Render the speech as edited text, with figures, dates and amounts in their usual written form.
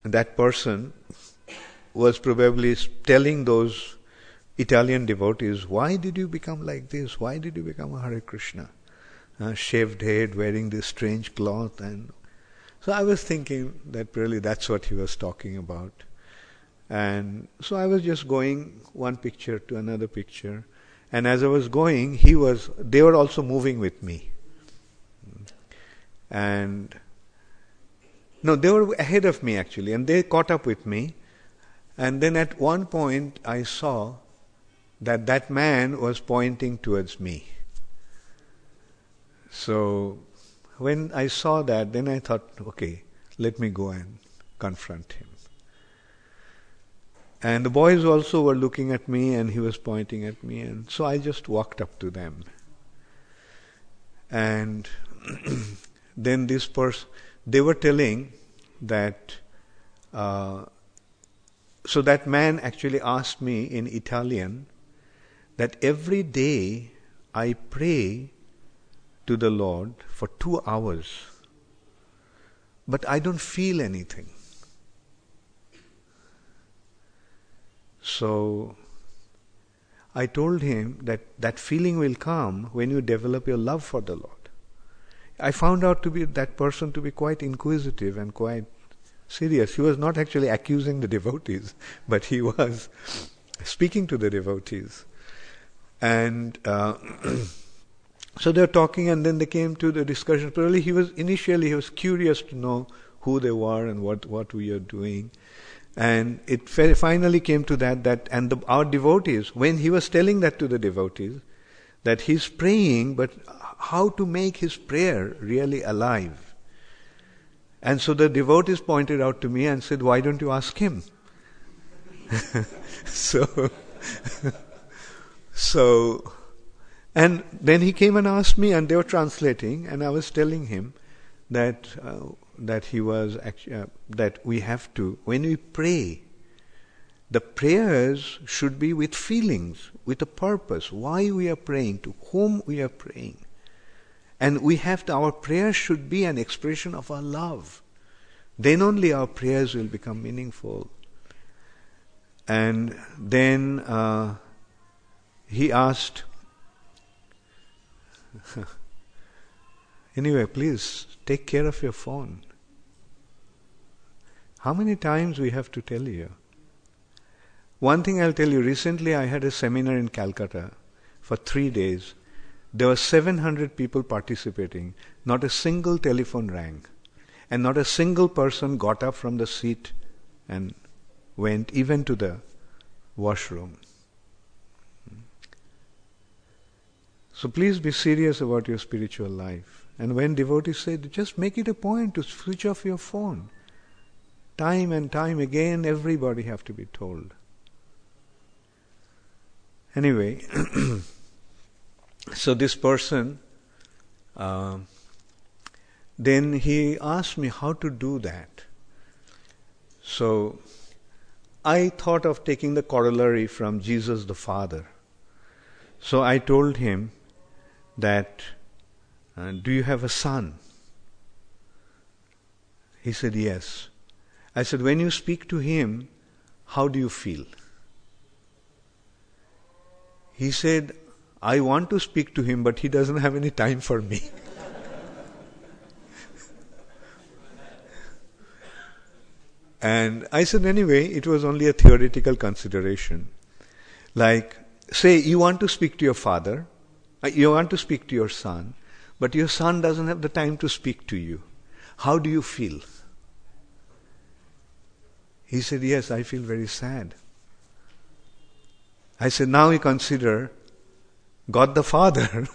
that person was probably telling those Italian devotees, why did you become like this? Why did you become a Hare Krishna? Shaved head, wearing this strange cloth. And so I was thinking that really that's what he was talking about. And so I was just going one picture to another picture. And as I was going, they were also moving with me. And no, they were ahead of me actually, and they caught up with me. And then at one point I saw that man was pointing towards me. So when I saw that, then I thought, okay, let me go and confront him. And the boys also were looking at me, and he was pointing at me, and so I just walked up to them. And then this person, they were telling that, so that man actually asked me in Italian that every day I pray to the Lord for 2 hours, but I don't feel anything. So I told him that feeling will come when you develop your love for the Lord. I found out that person to be quite inquisitive and quite serious. He was not actually accusing the devotees, but he was speaking to the devotees. And so they were talking, and then they came to the discussion. Probably initially he was curious to know who they were and what we are doing. And it finally came to our devotees, when he was telling that to the devotees, that he's praying, but how to make his prayer really alive. And so the devotees pointed out to me and said, why don't you ask him? So, and then he came and asked me, and they were translating, and I was telling him that he was actually, that we have to, when we pray, the prayers should be with feelings, with a purpose, why we are praying, to whom we are praying. And our prayers should be an expression of our love. Then only our prayers will become meaningful. And then he asked, anyway, please take care of your phone. How many times we have to tell you? One thing I'll tell you, recently I had a seminar in Calcutta for 3 days. There were 700 people participating. Not a single telephone rang. And not a single person got up from the seat and went even to the washroom. So please be serious about your spiritual life. And when devotees say, just make it a point to switch off your phone. Time and time again, everybody have to be told. Anyway, so this person, then he asked me how to do that. So I thought of taking the corollary from Jesus the Father. So I told him that, do you have a son? He said, yes. I said, when you speak to him, how do you feel? He said, I want to speak to him, but he doesn't have any time for me. And I said, anyway, it was only a theoretical consideration. Like, say you want to speak to your father, you want to speak to your son, but your son doesn't have the time to speak to you. How do you feel? He said, yes, I feel very sad. I said, now you consider God the Father